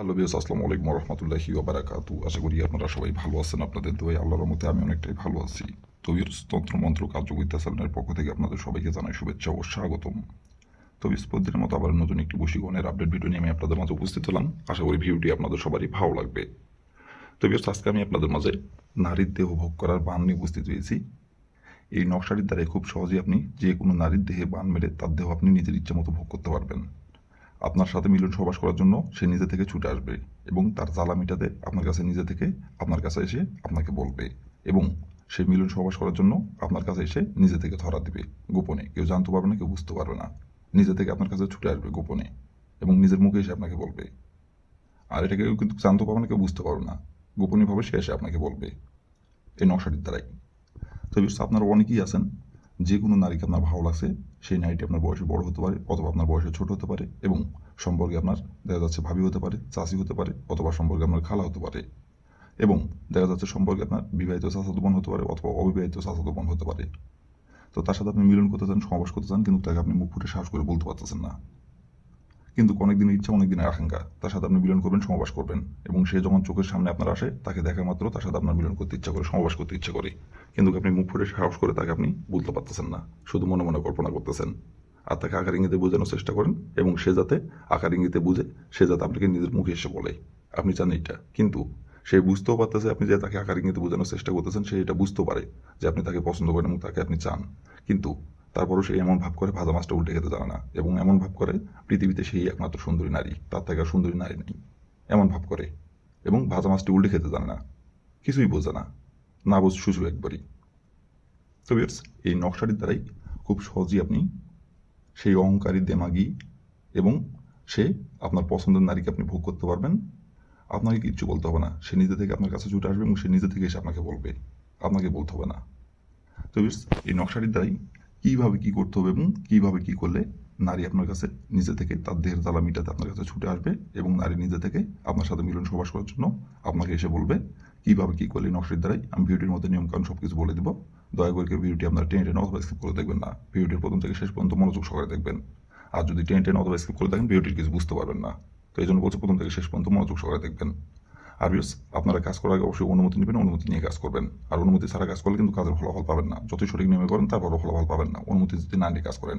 Hello viewers, আসসালামু আলাইকুম ওয়া রাহমাতুল্লাহি ওয়া বারাকাতুহু। আশা করি আপনারা সবাই ভালো আছেন। আপনাদের দোয়ায় আল্লাহর রহমতে আমি অনেকটাই ভালো আছি। তো ভিউয়ার্স, তন্ত্রমন্ত্র কার্যবিদ্যা চ্যানেলের পক্ষ থেকে আপনাদের সবাইকে জানাই শুভেচ্ছা ও স্বাগতম। তো ভিউয়ার্স, প্রতিদিনের মতো আবার নতুন একটি বশীকরণের আপডেট ভিডিও নিয়ে আমি আপনাদের মাঝে উপস্থিত হলাম। আশা করি ভিডিওটি আপনাদের সবারই ভালো লাগবে। তো ভিউয়ার্স, আজকে আমি আপনাদের মাঝে নারীর দেহ ভোগ করার বান নিয়ে উপস্থিত হয়েছি। এই নকশাটির দ্বারাই খুব সহজেই আপনি যে কোনো নারীর দেহে বান মেরে তার দেহ আপনি নিজের ইচ্ছা মতো ভোগ করতে পারবেন। আপনার সাথে মিলন সহবাস করার জন্য সে নিজে থেকে ছুটে আসবে এবং তার জ্বালা মিটাতে আপনার কাছে নিজে থেকে আপনার কাছে এসে আপনাকে বলবে এবং সে মিলন সহবাস করার জন্য আপনার কাছে এসে নিজে থেকে ধরা দিবে গোপনে। কেউ জানতে পারবে না, কেউ বুঝতে পারবে না। নিজে থেকে আপনার কাছে ছুটে আসবে গোপনে এবং নিজের মুখে এসে আপনাকে বলবে। আর এটা কেউ কিন্তু জানতে পারবে না, কেউ বুঝতে পারবে না। গোপনীয়ভাবে সে এসে আপনাকে বলবে এই নকশাটির দ্বারাই। তো আপনারা অনেকেই আছেন, যে কোনো নারীকে আপনার ভালো লাগছে, সেই নারীটি আপনার বয়সে বড় হতে পারে অথবা আপনার বয়সে ছোট হতে পারে এবং সম্পর্কে আপনার দেখা যাচ্ছে ভাবি হতে পারে, চাচি হতে পারে অথবা সম্পর্কে আপনার খালা হতে পারে এবং দেখা যাচ্ছে সম্পর্কে আপনার বিবাহিত চাচাতো বোন হতে পারে অথবা অবিবাহিত চাচাতো বোন হতে পারে। তো তার সাথে আপনি মিলন করতে চান, সমাবেশ করতে চান, কিন্তু তাকে আপনি মুখ ফুটে সাহস করে বলতে পারতেছেন না। কিন্তু অনেক দিনের ইচ্ছা, অনেক দিনের আকাঙ্ক্ষা, তার সাথে আপনি মিলন করবেন, সমাবাস করবেন এবং সে যখন চোখের সামনে আপনার আসে, তাকে দেখা মাত্র তার সাথে আপনার মিলন করতে ইচ্ছা করে, সমাবাস করতে ইচ্ছা করে, কিন্তু আপনি মুখ ফুটে সাহস করে তাকে আপনি বলতে পারতেছেন না, শুধু মনে মনে কল্পনা করতেছেন। আর তাকে আকার ইঙ্গিতে বোঝানোর চেষ্টা করেন এবং সে যাতে আকার ইঙ্গিতে বুঝে, সে যাতে আপনাকে নিজের মুখে এসে বলে আপনি চান এইটা। কিন্তু সে বুঝতেও পারতেছে আপনি যে তাকে আকার ইঙ্গিতে বোঝানোর চেষ্টা করতেছেন, সে এটা বুঝতেও পারে যে আপনি তাকে পছন্দ করেন এবং তাকে আপনি চান। কিন্তু তারপরও সে এমন ভাব করে ভাজা মাছটা উল্টে খেতে জানে না এবং এমন ভাব করে পৃথিবীতে সেই একমাত্র সুন্দরী নারী, তার থেকে আর সুন্দরী নারী নেই, এমন ভাব করে এবং ভাজা মাছটি উল্টে খেতে জানে না, কিছুই বোঝে না, না বোঝ শুধু একবারই। তো ভিউয়ার্স, এই নকশাটির দ্বারাই খুব সহজেই আপনি সেই অহংকারী দেমাগী এবং সে আপনার পছন্দের নারীকে আপনি ভোগ করতে পারবেন। আপনাকে কিচ্ছু বলতে হবে না, সে নিজে থেকে আপনার কাছে ছুটে আসবে এবং সে নিজে থেকে এসে আপনাকে বলবে, আপনাকে বলতে হবে না। তো এই নকশাটির দ্বারাই কীভাবে কী করতে হবে এবং কীভাবে কী করলে নারী আপনার কাছে নিজে থেকে তার দেহের জ্বালা মিটাতে আপনার কাছে ছুটে আসবে এবং নারী নিজে থেকে আপনার সাথে মিলন সবাস করার জন্য আপনাকে এসে বলবে, কীভাবে কী করলে এই নকশাটির দ্বারাই আমি ভিডিওটির মধ্যে নিয়মকানুন সব কিছু বলে দেবো। দয়া করে কেউ ভিডিওটি আপনার টেনে টেনে অথবা স্কিপ করে দেখবেন না, ভিডিওটির প্রথম থেকে শেষ পর্যন্ত মনোযোগ সহকারে দেখবেন। আর যদি টেনে টেনে অথবা স্কিপ করে দেখেন, ভিডিওটির কিছু বুঝতে পারবেন না। তো এই জন্য বলছি প্রথম থেকে শেষ পর্যন্ত মনোযোগ সহকারে দেখবেন। আর আপনারা কাজ করার আগে অবশ্যই অনুমতি নেবেন, অনুমতি নিয়ে কাজ করবেন। আর অনুমতি ছাড়া কাজ করলে কিন্তু কাজের ফলাফল পাবেন না, যতই সঠিক নিয়মে করেন তারপরও ফলাফল পাবেন না, অনুমতি যদি না নিয়ে কাজ করেন।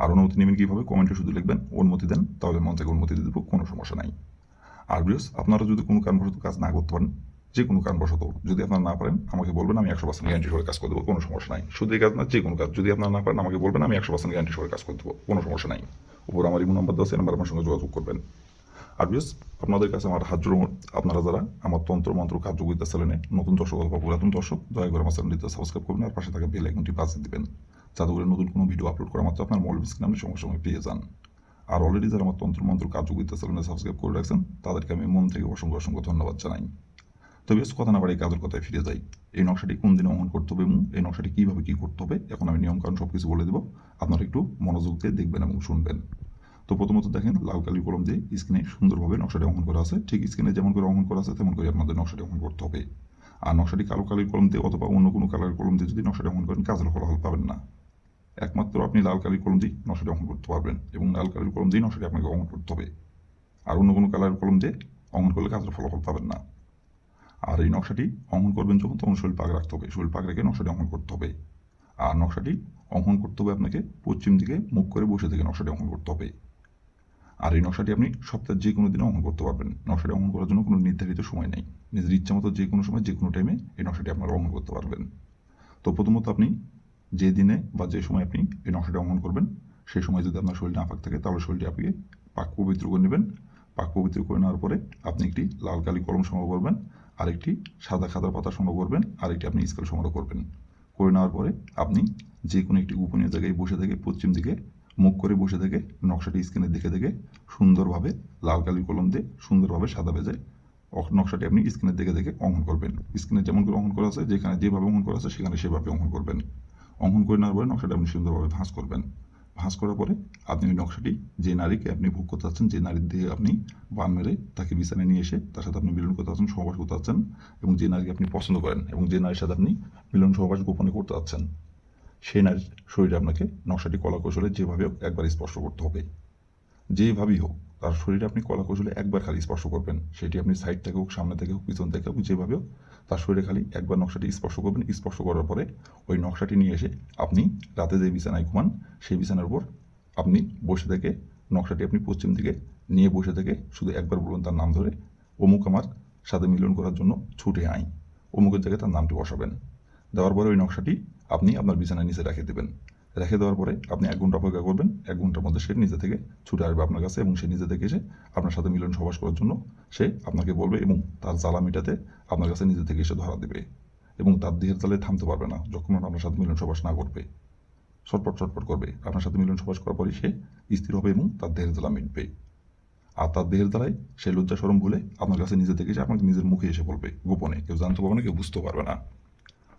আর অনুমতি নেবেন কীভাবে? কমেন্টে শুধু লিখবেন অনুমতি দেন, তাহলে মন থেকে অনুমতি দিয়ে দেবো, কোনো সমস্যা নাই। আর আপনারা যদি কোনো কারণবশত কাজ না করতে পারেন, যে কোনো কারণবশত যদি আপনারা না পারেন, আমাকে বলবেন, আমি 100% গ্যারান্টি করে কাজ করে দেবো, কোনো সমস্যা নাই। শুধু এই কাজ না, যে কোনো কাজ যদি আপনারা না পারেন, আমাকে বলবেন, আমি 100% গ্যারান্টি করে কাজ করে দেবো, কোনো সমস্যা নাই। উপর আমার ইমো নাম্বার দেওয়া আছে, নাম্বার আমার সঙ্গে যোগাযোগ করবেন। আর আপনাদের কাছে আমার হাত জোড়ো, আপনারা যারা আমার তন্ত্রমন্ত্র কার্যবিদ্যা চ্যানেলে নতুন দর্শক অথবা পুরাতন দর্শক, দয়া করে আমার চ্যানেলটিতে সাবস্ক্রাইব করবেন আর পাশে থাকা বেল আইকনটি বাজিয়ে দিবেন, যাতে করে নতুন কোনো ভিডিও আপলোড করা মাত্র আপনার মোবাইল স্ক্রিনে আপনি সঙ্গে সঙ্গে পেয়ে যান। আর অলরেডি যারা আমার তন্ত্রমন্ত্র কার্যবিদ্যা চ্যানেলে সাবস্ক্রাইব করে রাখছেন, তাদেরকে আমি মন থেকে অসংখ্য অসংখ্য ধন্যবাদ জানাই। তো কথা না বাড়ি কাজের কথায় ফিরে যাই। এই নকশাটি কোন দিনে অঙ্কন করতে হবে এবং এই নকশাটি কীভাবে কী করতে হবে, এখন আমি নিয়মকানুন সব কিছু বলে দেবো, আপনারা একটু মনোযোগ দিয়ে দেখবেন এবং শুনবেন। তো প্রথমত দেখেন, লাল কালি কলম দিয়ে স্ক্রিনে সুন্দরভাবে নকশাটি অঙ্কন করা আছে, ঠিক স্ক্রিনে যেমন করে অঙ্কন করা আছে তেমন করে আপনাদের নকশাটি অঙ্কন করতে হবে। আর নকশাটি কালো কালির কলম দিয়ে অথবা অন্য কোনো কালারের কলম দিয়ে যদি নকশাটি অঙ্কন করেন, কাজের ফলাফল পাবেন না। একমাত্র আপনি লাল কালির কলম দিয়ে নকশাটি অঙ্কন করতে পারবেন এবং লাল কালির কলম দিয়ে নকশাটি আপনাকে অঙ্কন করতে হবে। আর অন্য কোনো কালারের কলম দিয়ে অঙ্কন করলে কাজের ফলাফল পাবেন না। আর এই নকশাটি অঙ্কন করবেন যখন, তখন শরীর পাক রাখতে হবে, শরীর পাক রেখে নকশাটি অঙ্কন করতে হবে। আর নকশাটি অঙ্কন করতে হবে আপনাকে পশ্চিম দিকে মুখ করে বসে থেকে নকশাটি অঙ্কন করতে হবে। আর এই নকশাটি আপনি সপ্তাহে যে কোনো দিনে অঙ্কন করতে পারবেন। নকশাটি অঙ্কন করার জন্য কোনো নির্ধারিত সময় নেই, নিজের ইচ্ছা মতো যে কোনো সময় যে কোনো টাইমে এই নকশাটি আপনারা অঙ্কন করতে পারবেন। তো প্রথমত আপনি যে দিনে বা যে সময় আপনি এই নকশাটি অঙ্কন করবেন, সেই সময় যদি আপনার শরীর না পাক থাকে, তাহলে শরীরটি আপনি পাক পবিত্র করে নেবেন। পাক পবিত্র করে নেওয়ার পরে আপনি একটি লাল কালি কলম সংগ্রহ করবেন, আরেকটি সাদা খাতার পাতা সংগ্রহ করবেন, আরেকটি আপনি স্কেল সংগ্রহ করবেন। করে নেওয়ার পরে আপনি যে কোনো একটি গোপনীয় জায়গায় বসে থেকে পশ্চিম দিকে মুখ করে বসে থেকে নকশাটি স্ক্রিনে দেখে দেখে সুন্দরভাবে লাল কালির কলম দিয়ে সুন্দরভাবে সাদা ভেজে নকশাটি আপনি স্ক্রিনে দেখে দেখে অঙ্কন করবেন। স্ক্রিনে যেমন করে অঙ্কন করা আছে, যেখানে যেভাবে অঙ্কন করা আছে সেখানে সেভাবে অঙ্কন করবেন। অঙ্কন করে নেওয়ার পরে নকশাটি আপনি সুন্দরভাবে ভাঁজ করবেন। ভাঁজ করার পরে আপনি ওই নকশাটি যে নারীকে আপনি ভোগ করতে চাচ্ছেন, যে নারীর দেহে আপনি বান মেরে তাকে বিছানায় নিয়ে এসে তার সাথে আপনি মিলন করতে চাচ্ছেন, সহবাস করতে চাচ্ছেন এবং যে নারীকে আপনি পছন্দ করেন এবং যে নারীর সাথে আপনি মিলন সহবাস গোপনে করতে চাচ্ছেন, সেই নারীর শরীরে আপনাকে নকশাটি কলা কৌশলে যেভাবে হোক একবার স্পর্শ করতে হবে, যেভাবেই হোক। তার শরীরে আপনি কলা কৌশলে একবার খালি স্পর্শ করবেন, সেটি আপনি সাইড থেকে হোক, সামনে থেকে হোক, পিছন থেকে হোক, যেভাবে হোক তার শরীরে খালি একবার নকশাটি স্পর্শ করবেন। স্পর্শ করার পরে ওই নকশাটি নিয়ে এসে আপনি রাতে যে বিছানায় ঘুমান সেই বিছানার উপর আপনি বসে থেকে নকশাটি আপনি পশ্চিম দিকে নিয়ে বসে থেকে শুধু একবার বলুন তার নাম ধরে, অমুক আমার সাথে মিলন করার জন্য ছুটে আই। অমুকের জায়গায় তার নামটি বসাবেন। দেওয়ার পরে ওই নকশাটি আপনি আপনার বিছানার নিচে রেখে দেবেন। রেখে দেওয়ার পরে আপনি 1 ঘন্টা অপেক্ষা করবেন। 1 ঘন্টার মধ্যে সে নিজে থেকে ছুটে আসবে আপনার কাছে এবং সে নিজে থেকে এসে আপনার সাথে মিলন সহবাস করার জন্য সে আপনাকে বলবে এবং তার জ্বালা মেটাতে আপনার কাছে নিজে থেকে এসে ধরা দেবে এবং তার দেহের জ্বালায় থামতে পারবে না যখন আপনার সাথে মিলন সহবাস না করবে। ছটপট ছটপট করবে। আপনার সাথে মিলন সহবাস করার পরই সে স্থির হবে এবং তার দেহের জ্বালা মিটবে। আর তার দেহের জ্বালায় সে লজ্জা শরম ভুলে আপনার কাছে নিজে থেকে এসে আপনাকে নিজের মুখে এসে বলবে গোপনে। কেউ জানতে পারবে না, কেউ বুঝতেও পারবে না।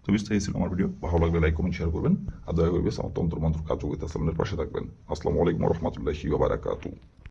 তো বিস্তারিত ছিল আমার ভিডিও। ভালো লাগলে লাইক, কমেন্ট, শেয়ার করবেন। আর দয়া করে আমার তন্ত্র মন্ত্র কার্যকরিতা চ্যানেলের পাশে থাকবেন। আসসালামু আলাইকুম ওয়া রাহমাতুল্লাহি ওয়া বারাকাতুহু।